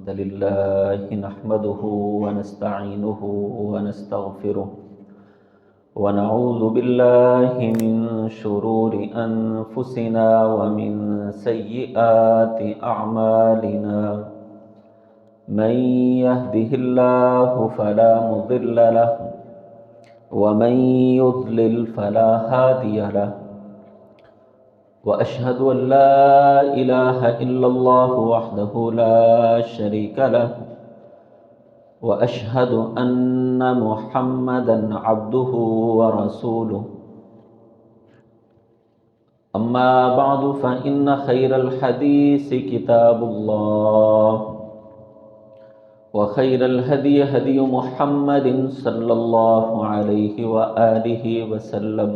الحمد لله نحمده ونستعينه ونستغفره ونعوذ بالله من شرور أنفسنا ومن سيئات أعمالنا من يهده الله فلا مضل له ومن يضلل فلا هادي له وأشهد أن لا إله إلا الله وحده لا شريك له وأشهد أن محمدا عبده ورسوله أما بعد فإن خير الحديث كتاب الله وخير الهدي هدي محمد صلى الله عليه وآله وسلم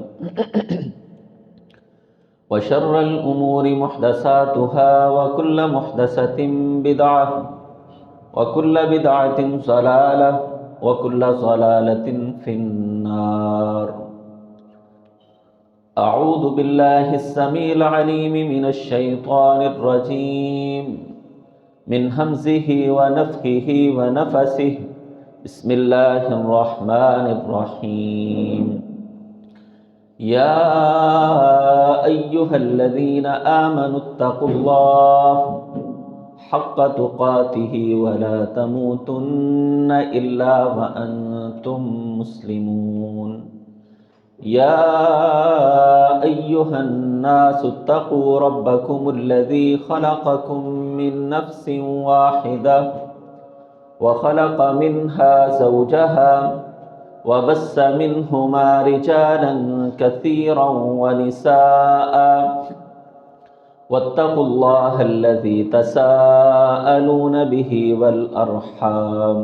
وشر الأمور محدثاتها وكل محدثة بدعة وكل بدعة ضلالة وكل ضلالة في النار. أعوذ بالله السميع العليم من الشيطان الرجيم من همزه ونفخه ونفسه. بسم الله الرحمن الرحيم. يا أيها الذين آمنوا اتقوا الله حق تقاته ولا تموتن إلا وأنتم مسلمون. يا أيها الناس اتقوا ربكم الذي خلقكم من نفس واحدة وخلق منها زوجها وبث منهما رجالا كثيرا ونساء واتقوا الله الذي تساءلون به والأرحام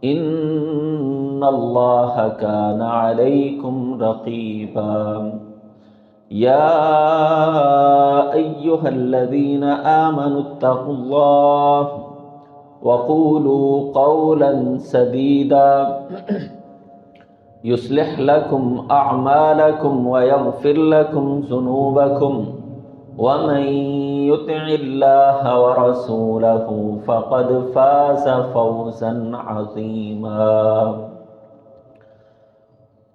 إن الله كان عليكم رقيبا. يا أيها الذين آمنوا اتقوا الله وقولوا قولا سديدا يصلح لكم أعمالكم ويغفر لكم ذنوبكم ومن يطع الله ورسوله فقد فاز فوزا عظيما.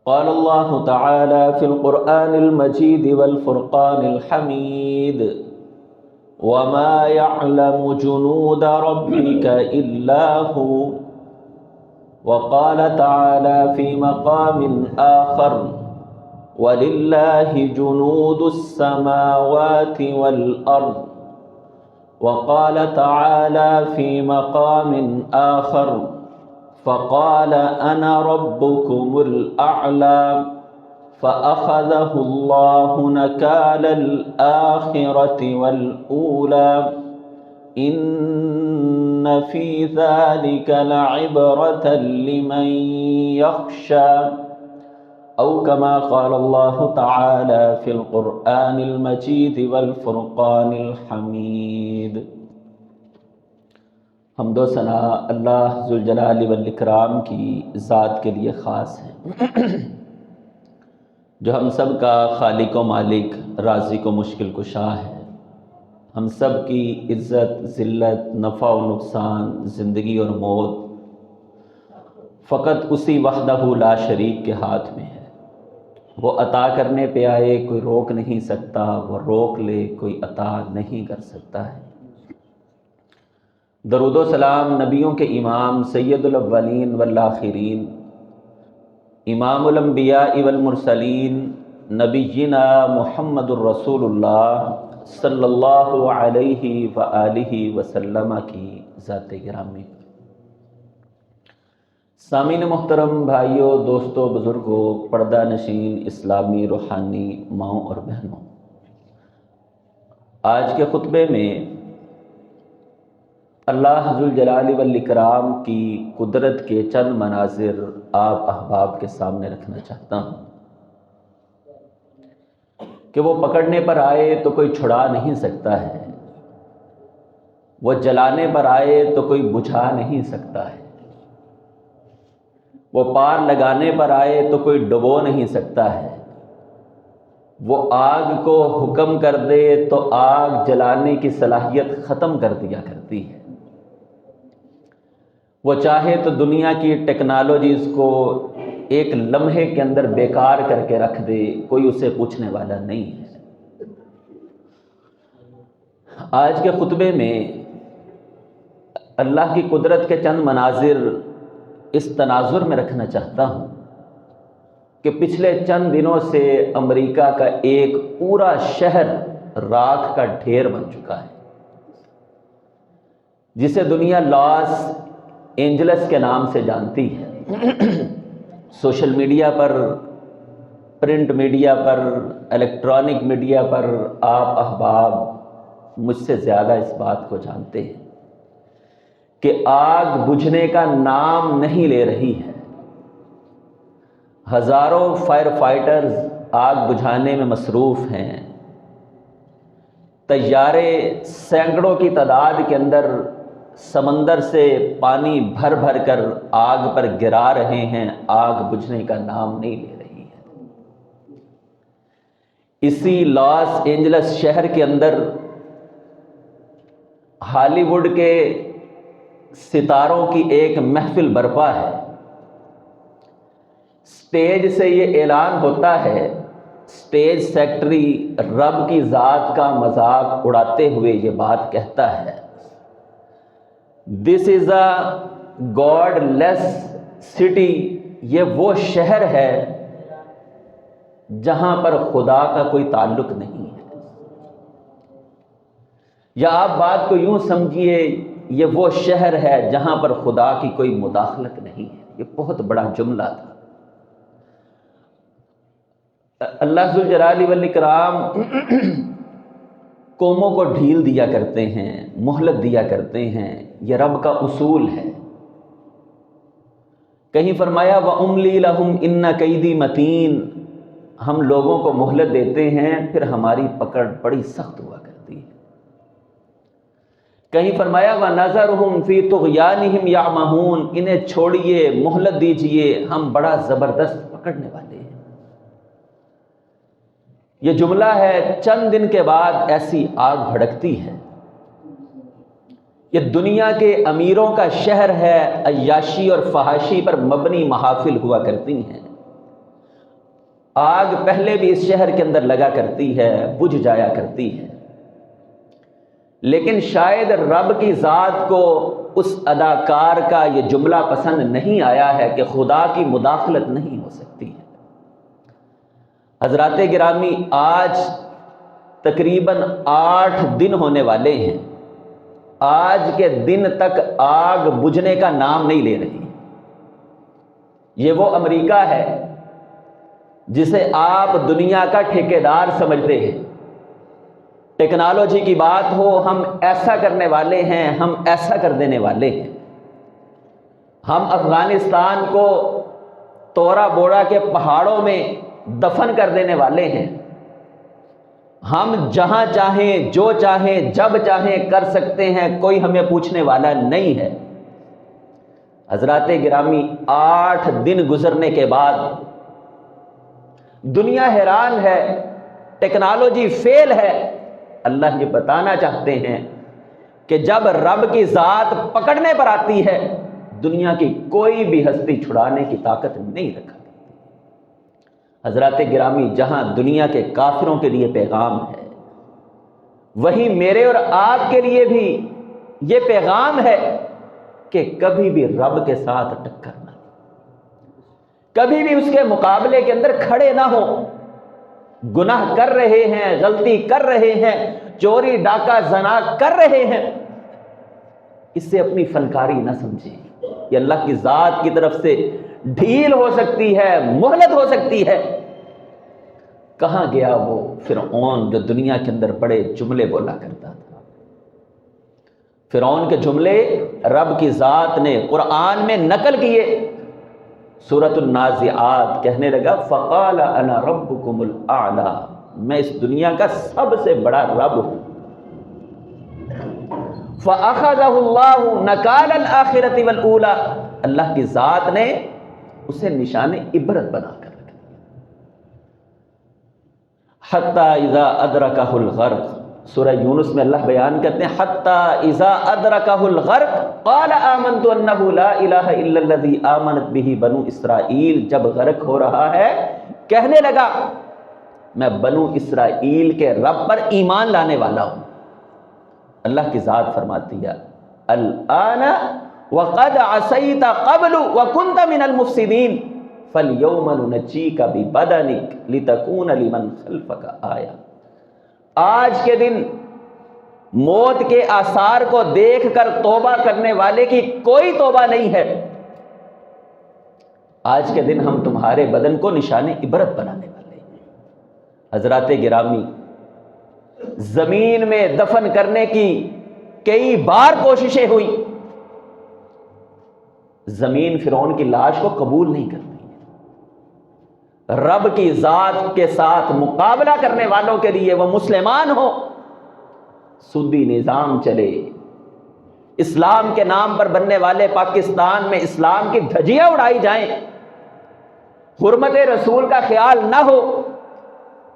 قال الله تعالى في القرآن المجيد والفرقان الحميد وما يعلم جنود ربك إلا هو. وقال تعالى في مقام آخر ولله جنود السماوات والأرض. وقال تعالى في مقام آخر فقال أنا ربكم الأعلى فأخذه الله نكال الآخرة والأولى إن في ذلك لعبرة لمن يخشى أو كما قال الله تعالى في القرآن المجيد والفرقان الحمید. حمد و ثنا اللہ ذوالجلال والاکرام کی ذات کے لیے خاص ہے جو ہم سب کا خالق و مالک، رازق و مشکل کشا ہے. ہم سب کی عزت، ذلت، نفع و نقصان، زندگی اور موت فقط اسی وحدہ لا شریک کے ہاتھ میں ہے. وہ عطا کرنے پہ آئے کوئی روک نہیں سکتا، وہ روک لے کوئی عطا نہیں کر سکتا ہے. درود و سلام نبیوں کے امام سید الاولین والآخرین، امام الانبیاء والمرسلین، نبینا محمد الرسول اللہ صلی اللہ علیہ وآلہ وسلم کی ذات گرامی. سامعین محترم، بھائیوں، دوستوں، بزرگوں، پردہ نشین اسلامی روحانی ماؤں اور بہنوں، آج کے خطبے میں اللہ ذوالجلال والاکرام کی قدرت کے چند مناظر آپ احباب کے سامنے رکھنا چاہتا ہوں کہ وہ پکڑنے پر آئے تو کوئی چھڑا نہیں سکتا ہے، وہ جلانے پر آئے تو کوئی بجھا نہیں سکتا ہے، وہ پار لگانے پر آئے تو کوئی ڈبو نہیں سکتا ہے، وہ آگ کو حکم کر دے تو آگ جلانے کی صلاحیت ختم کر دیا کرتی ہے. وہ چاہے تو دنیا کی ٹیکنالوجیز کو ایک لمحے کے اندر بیکار کر کے رکھ دے، کوئی اسے پوچھنے والا نہیں ہے۔ آج کے خطبے میں اللہ کی قدرت کے چند مناظر اس تناظر میں رکھنا چاہتا ہوں کہ پچھلے چند دنوں سے امریکہ کا ایک پورا شہر راکھ کا ڈھیر بن چکا ہے، جسے دنیا لاس اینجلس کے نام سے جانتی ہے۔ سوشل میڈیا پر، پرنٹ میڈیا پر، الیکٹرانک میڈیا پر آپ احباب مجھ سے زیادہ اس بات کو جانتے ہیں کہ آگ بجھنے کا نام نہیں لے رہی ہے۔ ہزاروں فائر فائٹرز آگ بجھانے میں مصروف ہیں، طیارے سینکڑوں کی تعداد کے اندر سمندر سے پانی بھر بھر کر آگ پر گرا رہے ہیں، آگ بجھنے کا نام نہیں لے رہی ہے۔ اسی لاس اینجلس شہر کے اندر ہالی ووڈ کے ستاروں کی ایک محفل برپا ہے۔ سٹیج سے یہ اعلان ہوتا ہے، سٹیج سیکٹری رب کی ذات کا مذاق اڑاتے ہوئے یہ بات کہتا ہے، دس از اے گاڈ لیس سٹی، یہ وہ شہر ہے جہاں پر خدا کا کوئی تعلق نہیں ہے۔ یا آپ بات کو یوں سمجھیے، یہ وہ شہر ہے جہاں پر خدا کی کوئی مداخلت نہیں ہے۔ یہ بہت بڑا جملہ تھا۔ اللہ ذوالجلال والاکرام قوموں کو ڈھیل دیا کرتے ہیں، مہلت دیا کرتے ہیں، یہ رب کا اصول ہے۔ کہیں فرمایا وَأُمْلِي لَهُمْ إِنَّ كَيْدِي مَتِينٌ، ہم لوگوں کو مہلت دیتے ہیں پھر ہماری پکڑ بڑی سخت ہوا کرتی ہے۔ کہیں فرمایا وَنَذَرُهُمْ فِي طُغْيَانِهِمْ يَعْمَهُونَ، انہیں چھوڑیے، مہلت دیجئے، ہم بڑا زبردست پکڑنے والے ہیں۔ یہ جملہ ہے، چند دن کے بعد ایسی آگ بھڑکتی ہے۔ یہ دنیا کے امیروں کا شہر ہے، عیاشی اور فحاشی پر مبنی محافل ہوا کرتی ہیں۔ آگ پہلے بھی اس شہر کے اندر لگا کرتی ہے، بجھ جایا کرتی ہے، لیکن شاید رب کی ذات کو اس اداکار کا یہ جملہ پسند نہیں آیا ہے کہ خدا کی مداخلت نہیں ہو سکتی ہے۔ حضرات گرامی، آج تقریباً 8 دن ہونے والے ہیں، آج کے دن تک آگ بجھنے کا نام نہیں لے رہی۔ یہ وہ امریکہ ہے جسے آپ دنیا کا ٹھیکیدار سمجھتے ہیں۔ ٹیکنالوجی کی بات ہو، ہم ایسا کرنے والے ہیں، ہم ایسا کر دینے والے ہیں۔ ہم افغانستان کو تورا بوڑا کے پہاڑوں میں دفن کر دینے والے ہیں۔ ہم جہاں چاہیں، جو چاہیں، جب چاہیں کر سکتے ہیں، کوئی ہمیں پوچھنے والا نہیں ہے۔ حضرات گرامی، 8 دن گزرنے کے بعد دنیا حیران ہے، ٹیکنالوجی فیل ہے۔ اللہ یہ بتانا چاہتے ہیں کہ جب رب کی ذات پکڑنے پر آتی ہے، دنیا کی کوئی بھی ہستی چھڑانے کی طاقت نہیں رکھا۔ حضرات گرامی، جہاں دنیا کے کافروں کے لیے پیغام ہے، وہی میرے اور آپ کے لیے بھی یہ پیغام ہے کہ کبھی بھی رب کے ساتھ ٹکر نہ لیں، کبھی بھی اس کے مقابلے کے اندر کھڑے نہ ہو۔ گناہ کر رہے ہیں، غلطی کر رہے ہیں، چوری ڈاکہ زنا کر رہے ہیں، اس سے اپنی فنکاری نہ سمجھیں۔ یہ اللہ کی ذات کی طرف سے ڈھیل ہو سکتی ہے، مہلت ہو سکتی ہے۔ کہاں گیا وہ فرعون جو دنیا کے اندر بڑے جملے بولا کرتا تھا؟ فرعون کے جملے رب کی ذات نے قرآن میں نقل کیے۔ سورۃ النازعات کہنے لگا فقال انا ربکم الاعلی، میں اس دنیا کا سب سے بڑا رب ہوں۔ فَأَخَذَهُ اللَّهُ نَكَالَ الْآخِرَةِ وَالْأُولَى، اللہ کی ذات نے اسے نشان عبرت بنا کر رکھا۔ حَتَّى إِذَا أَدْرَكَهُ الْغَرْقُ، سورہ یونس میں اللہ بیان کرتے ہیں حتی اذا ادرکہ الغرق قال آمنت انہ لا الہ الا الذی آمنت بہ بنو اسرائیل، جب غرق ہو رہا ہے کہنے لگا میں بنو اسرائیل کے رب پر ایمان لانے والا ہوں۔ اللہ کی ذات فرماتی ہے الآن وقد عصیت قبل وکنت من المفسدین فالیوم ننجیک ببدنک لتکون لمن خلفک آیہ، آج کے دن موت کے آثار کو دیکھ کر توبہ کرنے والے کی کوئی توبہ نہیں ہے، آج کے دن ہم تمہارے بدن کو نشان عبرت بنانے والے ہیں۔ حضرات گرامی، زمین میں دفن کرنے کی کئی بار کوششیں ہوئی، زمین فرعون کی لاش کو قبول نہیں کرتی، رب کی ذات کے ساتھ مقابلہ کرنے والوں کے لیے وہ مسلمان ہو، سودی نظام چلے، اسلام کے نام پر بننے والے پاکستان میں اسلام کی دھجیاں اڑائی جائیں، حرمت رسول کا خیال نہ ہو،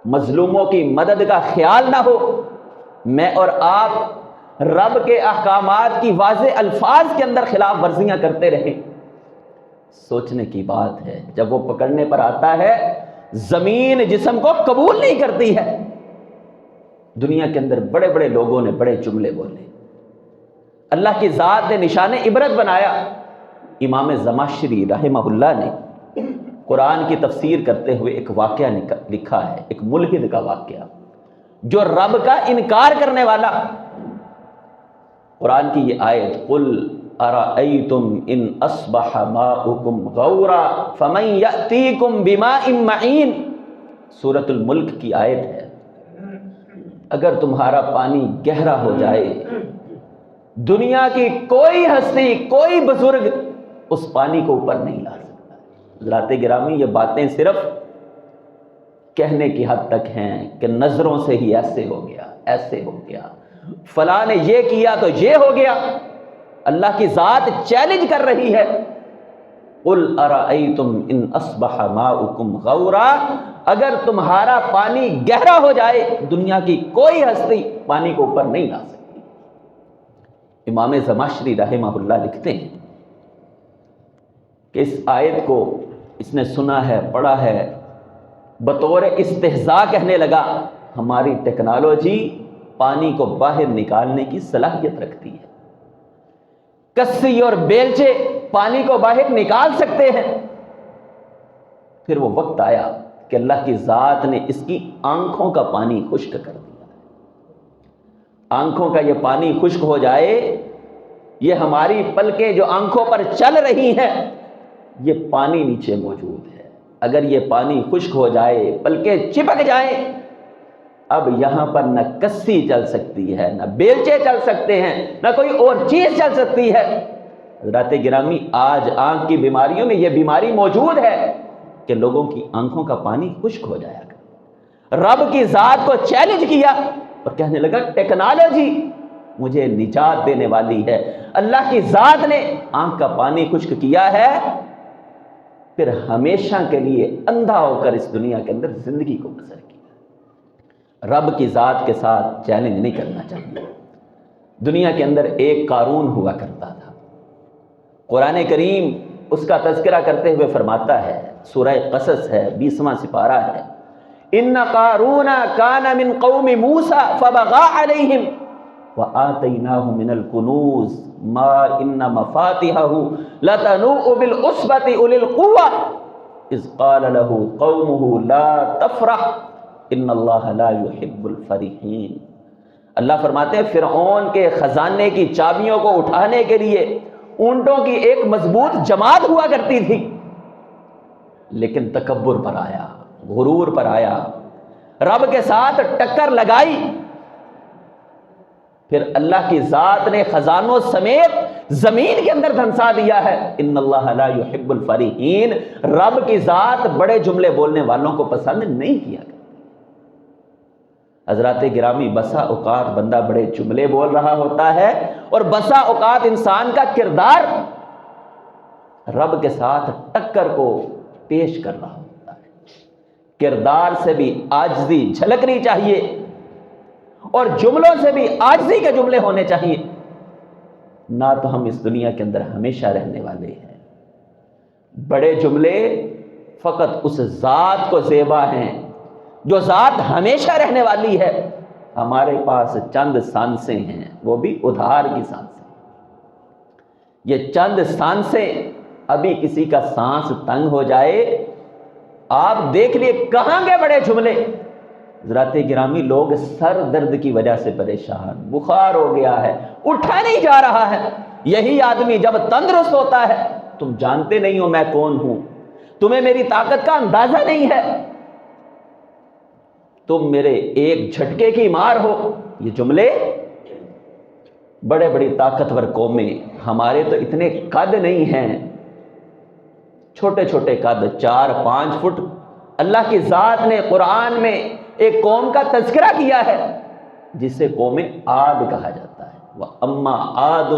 مظلوموں کی مدد کا خیال نہ ہو، میں اور آپ رب کے احکامات کی واضح الفاظ کے اندر خلاف ورزیاں کرتے رہیں، سوچنے کی بات ہے۔ جب وہ پکڑنے پر آتا ہے زمین جسم کو قبول نہیں کرتی ہے۔ دنیا کے اندر بڑے بڑے لوگوں نے بڑے جملے بولے، اللہ کی ذات نے نشان عبرت بنایا۔ امام زمخشری رحمہ اللہ نے قرآن کی تفسیر کرتے ہوئے ایک واقعہ لکھا ہے، ایک ملحد کا واقعہ جو رب کا انکار کرنے والا۔ قرآن کی یہ آیت قل ارأیتم ان اصبح ماؤکم غورا فمن یأتیکم بماء معین، سورۃ الملک کی آیت ہے، اگر تمہارا پانی گہرا ہو جائے، دنیا کی کوئی ہستی کوئی بزرگ اس پانی کو اوپر نہیں لا سکتا۔ حضرات گرامی، یہ باتیں صرف کہنے کی حد تک ہیں کہ نظروں سے ہی ایسے ہو گیا، ایسے ہو گیا، فلاں نے یہ کیا تو یہ ہو گیا۔ اللہ کی ذات چیلنج کر رہی ہے قل ارأیتم ان اصبح ماؤکم غورا، اگر تمہارا پانی گہرا ہو جائے، دنیا کی کوئی ہستی پانی کو اوپر نہیں لا سکتی۔ امام زمخشری رحمہ اللہ لکھتے ہیں کہ اس آیت کو اس نے سنا ہے، پڑھا ہے، بطور استہزاء کہنے لگا ہماری ٹیکنالوجی پانی کو باہر نکالنے کی صلاحیت رکھتی ہے، کسی اور بیلچے پانی کو باہر نکال سکتے ہیں۔ پھر وہ وقت آیا کہ اللہ کی ذات نے اس کی آنکھوں کا پانی خشک کر دیا۔ آنکھوں کا یہ پانی خشک ہو جائے، یہ ہماری پلکیں جو آنکھوں پر چل رہی ہیں، یہ پانی نیچے موجود ہے، اگر یہ پانی خشک ہو جائے، پلکیں چپک جائیں، اب یہاں پر نہ کسی چل سکتی ہے، نہ بیلچے چل سکتے ہیں، نہ کوئی اور چیز چل سکتی ہے۔ حضرات گرامی، آج آنکھ کی بیماریوں میں یہ بیماری موجود ہے کہ لوگوں کی آنکھوں کا پانی خشک ہو جایا گا۔ رب کی ذات کو چیلنج کیا اور کہنے لگا ٹیکنالوجی مجھے نجات دینے والی ہے۔ اللہ کی ذات نے آنکھ کا پانی خشک کیا ہے، پھر ہمیشہ کے لیے اندھا ہو کر اس دنیا کے اندر زندگی کو بسر کیا۔ رب کی ذات کے ساتھ چیلنج نہیں کرنا چاہیے۔ دنیا کے اندر ایک قارون ہوا کرتا تھا، قرآن کریم اس کا تذکرہ کرتے ہوئے فرماتا ہے، سورہ قصص ہے، 20واں سپارہ ہے، ان قارون کان من قوم موسیٰ فبغى علیہم وآتیناہ من الکنوز ما ان مفاتحہ لتنوء بالعصبۃ اولی القوہ اذ قال له قومہ لا تفرح ان اللہ لا يحب الفرحین۔ اللہ فرماتے ہیں فرعون کے خزانے کی چابیوں کو اٹھانے کے لیے اونٹوں کی ایک مضبوط جماعت ہوا کرتی تھی، لیکن تکبر پر آیا، غرور پر آیا، رب کے ساتھ ٹکر لگائی، پھر اللہ کی ذات نے خزانوں سمیت زمین کے اندر دھنسا دیا ہے۔ ان اللہ لا يحب الفرحین، رب کی ذات بڑے جملے بولنے والوں کو پسند نہیں کیا کرتی۔ حضرات گرامی، بسا اوقات بندہ بڑے جملے بول رہا ہوتا ہے اور بسا اوقات انسان کا کردار رب کے ساتھ ٹکر کو پیش کر رہا ہوتا ہے۔ کردار سے بھی عاجزی جھلکنی چاہیے۔ اور جملوں سے بھی عاجزی کے جملے ہونے چاہیے، نہ تو ہم اس دنیا کے اندر ہمیشہ رہنے والے ہیں۔ بڑے جملے فقط اس ذات کو زیبا ہیں جو ذات ہمیشہ رہنے والی ہے۔ ہمارے پاس چند سانسیں ہیں، وہ بھی ادھار کی سانسیں۔ یہ چند سانسیں، ابھی کسی کا سانس تنگ ہو جائے، آپ دیکھ لیے کہاں گے بڑے جملے۔ حضرات گرامی، لوگ سر درد کی وجہ سے پریشان، بخار ہو گیا ہے، اٹھا نہیں جا رہا ہے۔ یہی آدمی جب تندرست ہوتا ہے، تم جانتے نہیں ہو میں کون ہوں، تمہیں میری طاقت کا اندازہ نہیں ہے، تم میرے ایک جھٹکے کی مار ہو۔ یہ جملے بڑے بڑی طاقتور قومیں، ہمارے تو اتنے قد نہیں ہیں، چھوٹے چھوٹے قد، 4-5 فٹ۔ اللہ کی ذات نے قرآن میں ایک قوم کا تذکرہ کیا ہے جسے قوم عاد کہا جاتا ہے۔ وَأَمَّا عَادٌ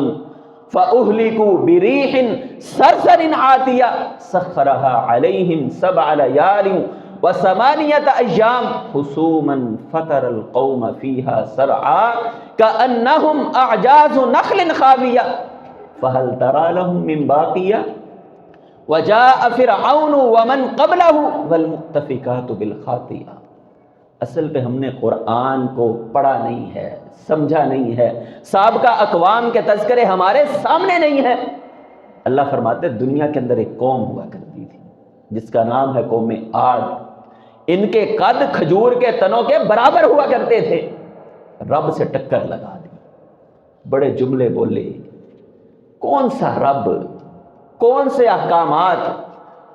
فَأُهْلِكُوا بِرِيحٍ صَرْصَرٍ عَاتِيَةٍ سَخَّرَهَا عَلَيْهِمْ 7 لَيَالٍ و8 أيام حسوما فتر القوم فيها سرعا كأنهم أعجاز نخل خاوية فهل ترى لهم من باقية وجاء فرعون ومن قبله والمؤتفكات بالخاطئة۔ اصل پہ ہم نے قرآن کو پڑھا نہیں ہے، سمجھا نہیں ہے، سابقہ اقوام کے تذکرے ہمارے سامنے نہیں ہے۔ اللہ فرماتے دنیا کے اندر ایک قوم ہوا کرتی تھی جس کا نام ہے قوم عاد، ان کے قد کھجور کے تنوں کے برابر ہوا کرتے تھے، رب سے ٹکر لگا دی، بڑے جملے بولے۔ کون سا رب، کون سے احکامات،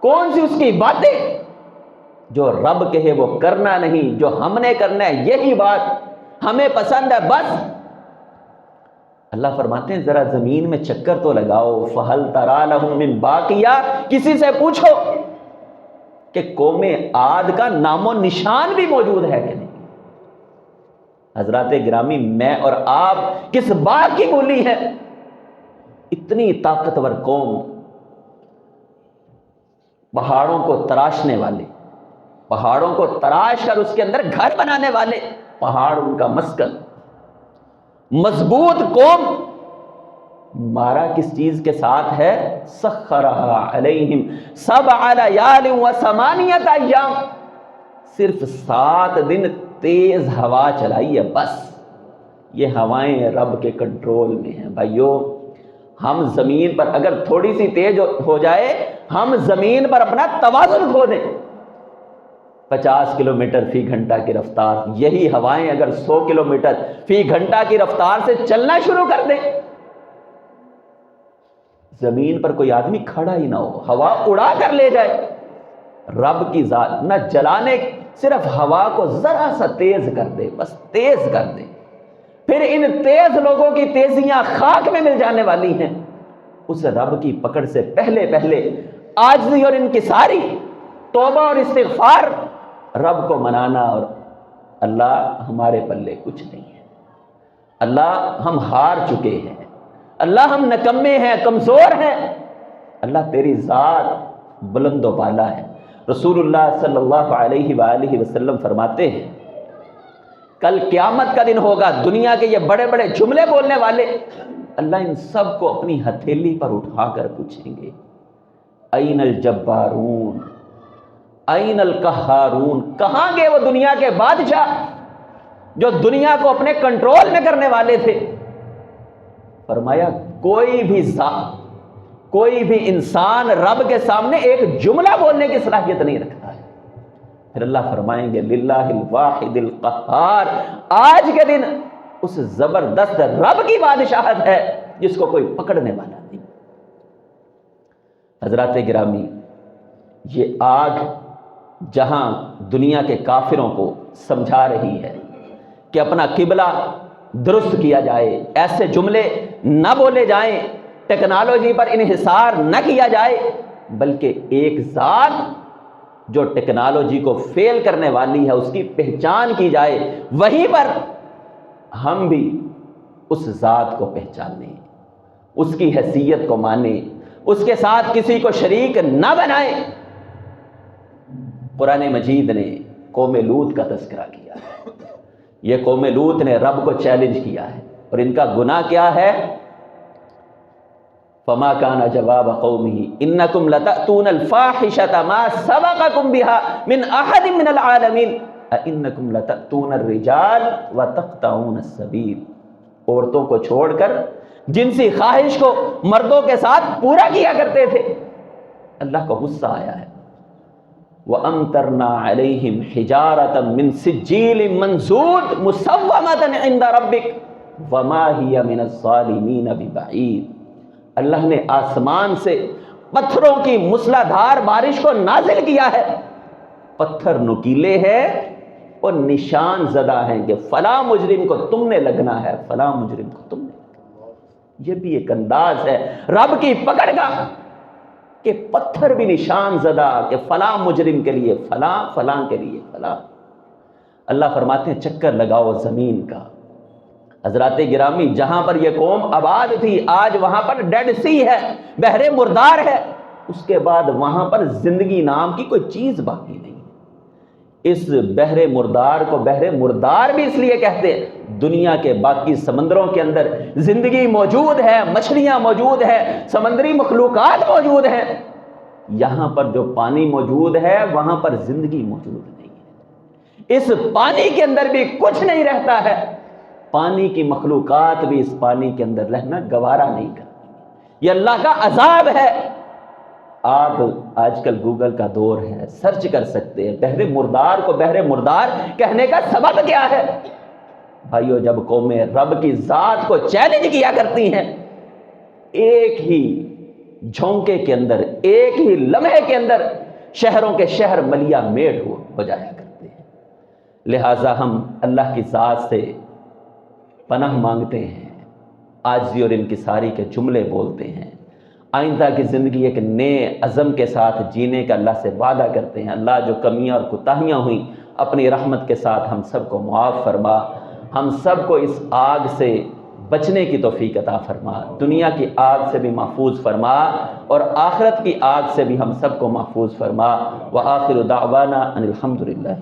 کون سی اس کی باتیں، جو رب کہے وہ کرنا نہیں، جو ہم نے کرنا ہے یہی بات ہمیں پسند ہے بس۔ اللہ فرماتے ہیں ذرا زمین میں چکر تو لگاؤ، فَهَلْ تَرَى لَهُم مِّن بَاقِيَةٍ، کسی سے پوچھو کہ قوم عاد کا نام و نشان بھی موجود ہے کہ نہیں۔ حضرات گرامی، میں اور آپ کس بات کی بولی ہے؟ اتنی طاقتور قوم، پہاڑوں کو تراشنے والے، پہاڑوں کو تراش کر اس کے اندر گھر بنانے والے، پہاڑ ان کا مسکن، مضبوط قوم، مارا کس چیز کے ساتھ ہے؟ سخرہا علیہم 7 لیال و8 ایام، صرف 7 دن تیز ہوا چلائی ہے بس۔ یہ ہوائیں رب کے کنٹرول میں ہیں۔ بھائیو، ہم زمین پر اگر تھوڑی سی تیز ہو جائے، ہم زمین پر اپنا توازن کھو دیں۔ 50 کلومیٹر فی گھنٹہ کی رفتار، یہی ہوائیں اگر 100 کلومیٹر فی گھنٹہ کی رفتار سے چلنا شروع کر دیں، زمین پر کوئی آدمی کھڑا ہی نہ ہو، ہوا اڑا کر لے جائے۔ رب کی ذات نہ جلانے، صرف ہوا کو ذرا سا تیز کر دے، بس تیز کر دے، پھر ان تیز لوگوں کی تیزیاں خاک میں مل جانے والی ہیں۔ اس رب کی پکڑ سے پہلے پہلے عاجزی اور انکساری، توبہ اور استغفار، رب کو منانا، اور اللہ ہمارے پلے کچھ نہیں ہے، اللہ ہم ہار چکے ہیں، اللہ ہم نکمے ہیں، کمزور ہیں، اللہ تیری ذات بلند و بالا ہے۔ رسول اللہ صلی اللہ علیہ وآلہ وسلم فرماتے ہیں کل قیامت کا دن ہوگا، دنیا کے یہ بڑے بڑے جملے بولنے والے، اللہ ان سب کو اپنی ہتھیلی پر اٹھا کر پوچھیں گے این الجبارون این القہارون، کہاں گئے وہ دنیا کے بادشاہ جو دنیا کو اپنے کنٹرول میں کرنے والے تھے؟ فرمایا کوئی بھی ذات، کوئی بھی انسان رب کے سامنے ایک جملہ بولنے کی صلاحیت نہیں رکھتا ہے۔ پھر اللہ فرمائیں گے للہ الواحد القہار، آج کے دن اس زبردست رب کی بادشاہت ہے جس کو کوئی پکڑنے والا نہیں۔ حضرات گرامی، یہ آگ جہاں دنیا کے کافروں کو سمجھا رہی ہے کہ اپنا قبلہ درست کیا جائے، ایسے جملے نہ بولے جائیں، ٹیکنالوجی پر انحصار نہ کیا جائے، بلکہ ایک ذات جو ٹیکنالوجی کو فیل کرنے والی ہے اس کی پہچان کی جائے، وہیں پر ہم بھی اس ذات کو پہچانیں، اس کی حیثیت کو مانیں، اس کے ساتھ کسی کو شریک نہ بنائیں۔ قرآن مجید نے قوم لوط کا تذکرہ کیا ہے، یہ قوم لوط نے رب کو چیلنج کیا ہے، اور ان کا گناہ کیا ہے؟ فما کان جواب قومہ انکم لتأتون الفاحشۃ ما سبقکم بها من احد من العالمین انکم لتأتون الرجال وتقطعون السبیل، عورتوں کو چھوڑ کر جنسی خواہش کو مردوں کے ساتھ پورا کیا کرتے تھے۔ اللہ کو غصہ آیا ہے، وَأَمْطَرْنَا عَلَيْهِمْ حِجَارَةً مِّن سِجِّيلٍ مَّنضُودٍ مُّصَوَّمَةً عِندَ رَبِّكَ وَمَا هِيَ مِنَ الظَّالِمِينَ بِبَعِيدٍ۔ اللہ نے آسمان سے پتھروں کی موسلا دھار بارش کو نازل کیا ہے، پتھر نکیلے ہیں اور نشان زدہ ہیں کہ فلاں مجرم کو تم نے لگنا ہے، فلاں مجرم کو تم نے لگنا ہے۔ یہ بھی ایک انداز ہے رب کی پکڑ کا کہ پتھر بھی نشان زدہ کہ فلاں مجرم کے لیے فلاں، فلاں کے لیے فلاں۔ اللہ فرماتے ہیں چکر لگاؤ زمین کا۔ حضرات گرامی، جہاں پر یہ قوم آباد تھی آج وہاں پر ڈیڈ سی ہے، بحر مردار ہے، اس کے بعد وہاں پر زندگی نام کی کوئی چیز باقی نہیں۔ اس بحر مردار کو بحر مردار بھی اس لیے کہتے ہیں، دنیا کے باقی سمندروں کے اندر زندگی موجود ہے، مچھلیاں موجود ہے، سمندری مخلوقات موجود ہیں، یہاں پر جو پانی موجود ہے وہاں پر زندگی موجود نہیں ہے۔ اس پانی کے اندر بھی کچھ نہیں رہتا ہے، پانی کی مخلوقات بھی اس پانی کے اندر رہنا گوارا نہیں کرتی۔ یہ اللہ کا عذاب ہے۔ آپ آج کل گوگل کا دور ہے، سرچ کر سکتے ہیں بحر مردار کو بحر مردار کہنے کا سبب کیا ہے۔ بھائیو، جب قومیں رب کی ذات کو چیلنج کیا کرتی ہیں، ایک ہی جھونکے کے اندر، ایک ہی لمحے کے اندر شہروں کے شہر ملیا میٹ ہو جایا کرتے ہیں۔ لہٰذا ہم اللہ کی ذات سے پناہ مانگتے ہیں، عاجزی اور انکساری کے جملے بولتے ہیں، آئندہ کی زندگی ایک نئے عزم کے ساتھ جینے کا اللہ سے وعدہ کرتے ہیں۔ اللہ جو کمیاں اور کوتاہیاں ہوئیں اپنی رحمت کے ساتھ ہم سب کو معاف فرما، ہم سب کو اس آگ سے بچنے کی توفیق عطا فرما، دنیا کی آگ سے بھی محفوظ فرما اور آخرت کی آگ سے بھی ہم سب کو محفوظ فرما۔ وآخر دعوانا ان الحمد للہ۔